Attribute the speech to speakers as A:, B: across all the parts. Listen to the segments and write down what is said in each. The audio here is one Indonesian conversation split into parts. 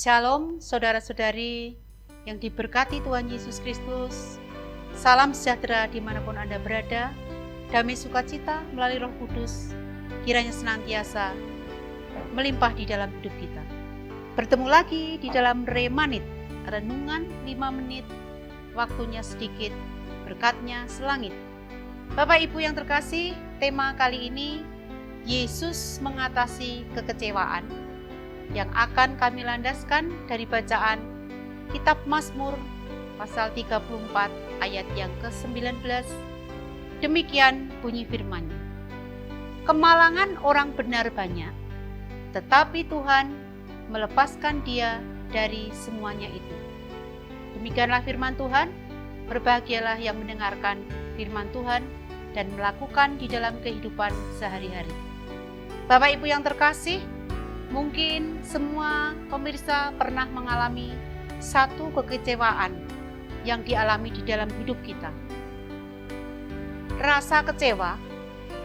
A: Shalom saudara-saudari yang diberkati Tuhan Yesus Kristus. Salam sejahtera dimanapun Anda berada. Damai sukacita melalui Roh Kudus kiranya senantiasa melimpah di dalam hidup kita. Bertemu lagi di dalam Remanit, renungan 5 menit, waktunya sedikit, berkatnya selangit. Bapak Ibu yang terkasih, tema kali ini Yesus mengatasi kekecewaan, yang akan kami landaskan dari bacaan Kitab Mazmur pasal 34 ayat yang ke-19. Demikian bunyi firman-Nya. Kemalangan orang benar banyak, tetapi Tuhan melepaskan dia dari semuanya itu. Demikianlah firman Tuhan. Berbahagialah yang mendengarkan firman Tuhan dan melakukan di dalam kehidupan sehari-hari. Bapak Ibu yang terkasih, mungkin semua pemirsa pernah mengalami satu kekecewaan yang dialami di dalam hidup kita. Rasa kecewa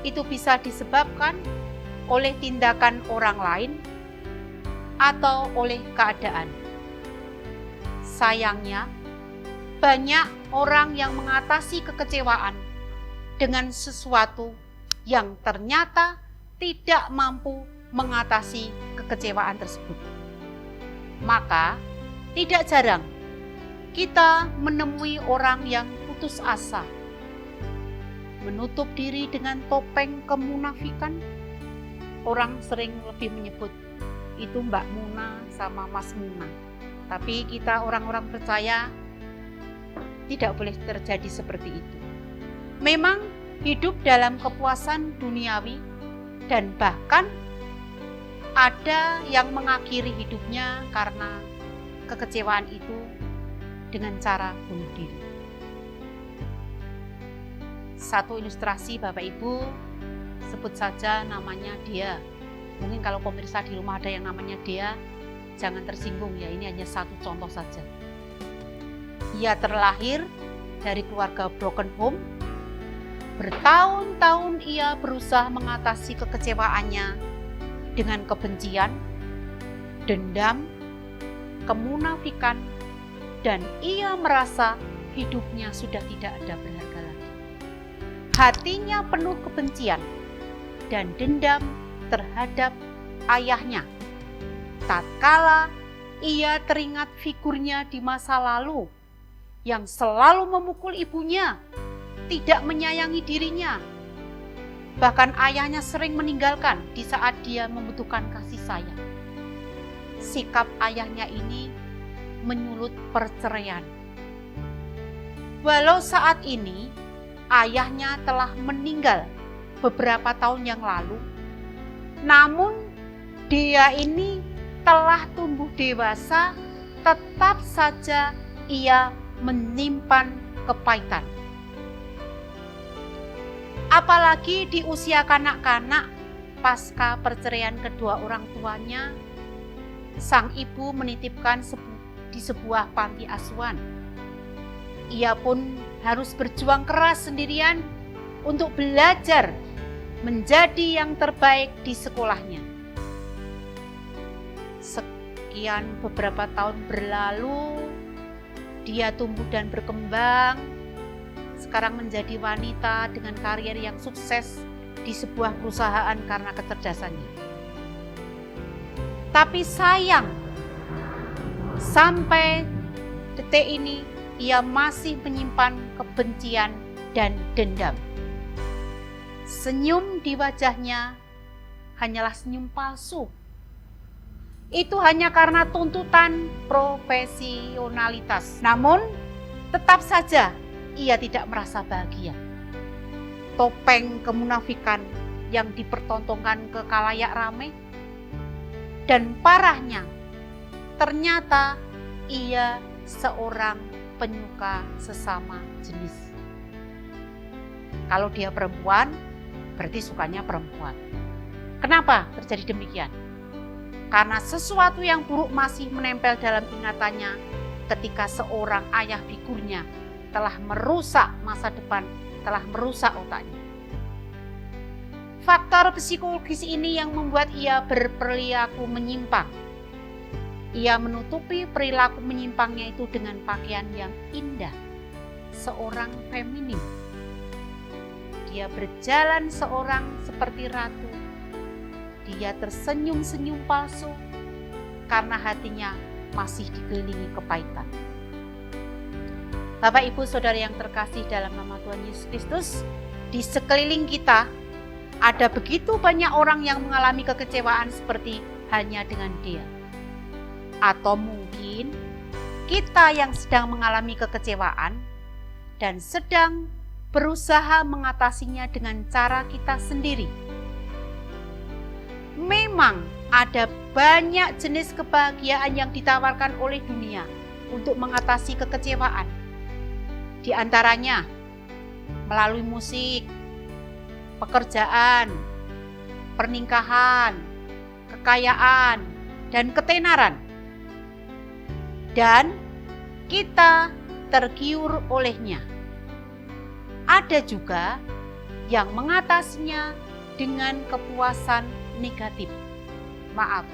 A: itu bisa disebabkan oleh tindakan orang lain atau oleh keadaan. Sayangnya, banyak orang yang mengatasi kekecewaan dengan sesuatu yang ternyata tidak mampu mengatasi kekecewaan tersebut. Maka, tidak jarang kita menemui orang yang putus asa, menutup diri dengan topeng kemunafikan. Orang sering lebih menyebut itu Mbak Muna sama Mas Muna. Tapi kita orang-orang percaya tidak boleh terjadi seperti itu. Memang hidup dalam kepuasan duniawi dan bahkan ada yang mengakhiri hidupnya karena kekecewaan itu dengan cara bunuh diri. Satu ilustrasi Bapak Ibu, sebut saja namanya Dea. Mungkin kalau pemirsa di rumah ada yang namanya Dea, jangan tersinggung ya, ini hanya satu contoh saja. Ia terlahir dari keluarga broken home. Bertahun-tahun ia berusaha mengatasi kekecewaannya dengan kebencian, dendam, kemunafikan, dan ia merasa hidupnya sudah tidak ada berharga lagi. Hatinya penuh kebencian dan dendam terhadap ayahnya. Tatkala ia teringat figurnya di masa lalu yang selalu memukul ibunya, tidak menyayangi dirinya. Bahkan ayahnya sering meninggalkan di saat dia membutuhkan kasih sayang. Sikap ayahnya ini menyulut perceraian. Walau saat ini ayahnya telah meninggal beberapa tahun yang lalu, namun dia ini telah tumbuh dewasa, tetap saja ia menyimpan kepahitan. Apalagi di usia kanak-kanak pasca perceraian kedua orang tuanya, sang ibu menitipkan di sebuah panti asuhan. Ia pun harus berjuang keras sendirian untuk belajar menjadi yang terbaik di sekolahnya. Sekian beberapa tahun berlalu, dia tumbuh dan berkembang, sekarang menjadi wanita dengan karier yang sukses di sebuah perusahaan karena kecerdasannya. Tapi sayang, sampai detik ini ia masih menyimpan kebencian dan dendam. Senyum di wajahnya hanyalah senyum palsu. Itu hanya karena tuntutan profesionalitas. Namun, tetap saja ia tidak merasa bahagia. Topeng kemunafikan yang dipertontonkan ke khalayak ramai. Dan parahnya, ternyata ia seorang penyuka sesama jenis. Kalau dia perempuan, berarti sukanya perempuan. Kenapa terjadi demikian? Karena sesuatu yang buruk masih menempel dalam ingatannya ketika seorang ayah figurnya telah merusak masa depan, telah merusak otaknya. Faktor psikologis ini yang membuat ia berperilaku menyimpang. Ia menutupi perilaku menyimpangnya itu dengan pakaian yang indah, seorang feminim. Dia berjalan seorang seperti ratu. Dia tersenyum-senyum palsu karena hatinya masih dikelilingi kepahitan. Bapak, Ibu, Saudara yang terkasih dalam nama Tuhan Yesus Kristus, di sekeliling kita ada begitu banyak orang yang mengalami kekecewaan seperti hanya dengan dia. Atau mungkin kita yang sedang mengalami kekecewaan dan sedang berusaha mengatasinya dengan cara kita sendiri. Memang ada banyak jenis kebahagiaan yang ditawarkan oleh dunia untuk mengatasi kekecewaan. Di antaranya melalui musik, pekerjaan, pernikahan, kekayaan, dan ketenaran. Dan kita tergiur olehnya. Ada juga yang mengatasinya dengan kepuasan negatif. Maaf,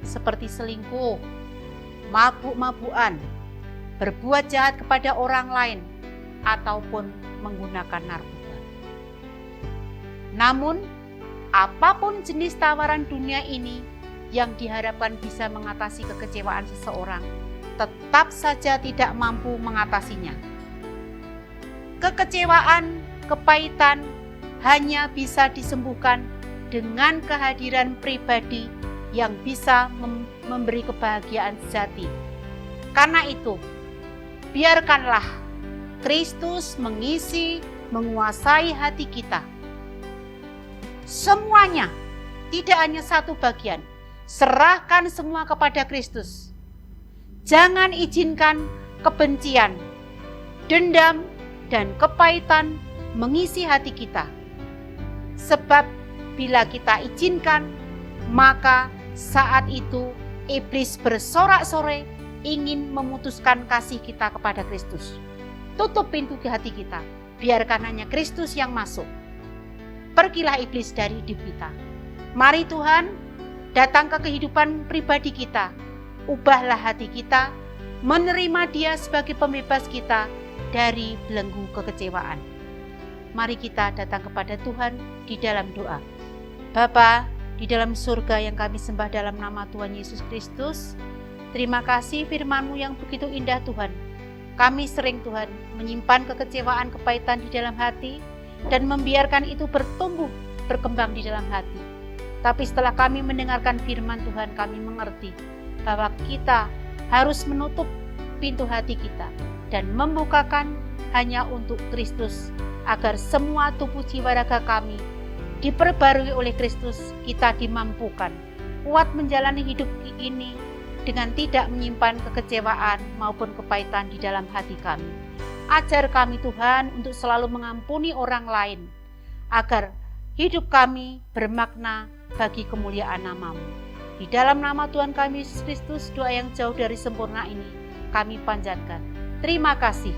A: seperti selingkuh, mabuk-mabukan, berbuat jahat kepada orang lain, ataupun menggunakan narkoba. Namun, apapun jenis tawaran dunia ini yang diharapkan bisa mengatasi kekecewaan seseorang, tetap saja tidak mampu mengatasinya. Kekecewaan, kepahitan hanya bisa disembuhkan dengan kehadiran pribadi yang bisa memberi kebahagiaan sejati. Karena itu, biarkanlah Kristus mengisi, menguasai hati kita. Semuanya, tidak hanya satu bagian. Serahkan semua kepada Kristus. Jangan izinkan kebencian, dendam, dan kepahitan mengisi hati kita. Sebab bila kita izinkan, maka saat itu iblis bersorak-sorai ingin memutuskan kasih kita kepada Kristus. Tutup pintu di hati kita, biarkan hanya Kristus yang masuk. Pergilah iblis dari hidup kita. Mari Tuhan datang ke kehidupan pribadi kita. Ubahlah hati kita, menerima Dia sebagai pembebas kita dari belenggu kekecewaan. Mari kita datang kepada Tuhan di dalam doa. Bapa di dalam surga yang kami sembah dalam nama Tuhan Yesus Kristus, terima kasih firman-Mu yang begitu indah Tuhan. Kami sering Tuhan menyimpan kekecewaan, kepahitan di dalam hati dan membiarkan itu bertumbuh, berkembang di dalam hati. Tapi setelah kami mendengarkan firman Tuhan, kami mengerti bahwa kita harus menutup pintu hati kita dan membukakan hanya untuk Kristus, agar semua tubuh jiwa raga kami diperbarui oleh Kristus. Kita dimampukan kuat menjalani hidup ini dengan tidak menyimpan kekecewaan maupun kepahitan di dalam hati kami. Ajar kami Tuhan untuk selalu mengampuni orang lain, agar hidup kami bermakna bagi kemuliaan nama-Mu. Di dalam nama Tuhan kami Yesus Kristus, doa yang jauh dari sempurna ini kami panjatkan. Terima kasih.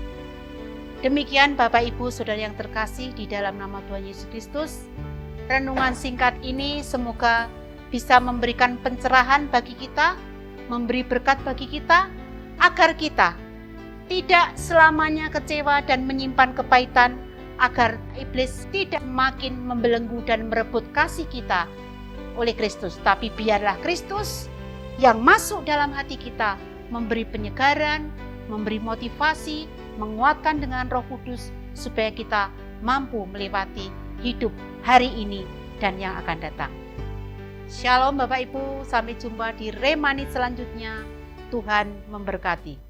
A: Demikian Bapak Ibu Saudara yang terkasih di dalam nama Tuhan Yesus Kristus. Renungan singkat ini semoga bisa memberikan pencerahan bagi kita, memberi berkat bagi kita, agar kita tidak selamanya kecewa dan menyimpan kepahitan, agar iblis tidak makin membelenggu dan merebut kasih kita oleh Kristus. Tapi biarlah Kristus yang masuk dalam hati kita memberi penyegaran, memberi motivasi, menguatkan dengan Roh Kudus, supaya kita mampu melewati hidup hari ini dan yang akan datang. Shalom Bapak Ibu, sampai jumpa di Remanit selanjutnya. Tuhan memberkati.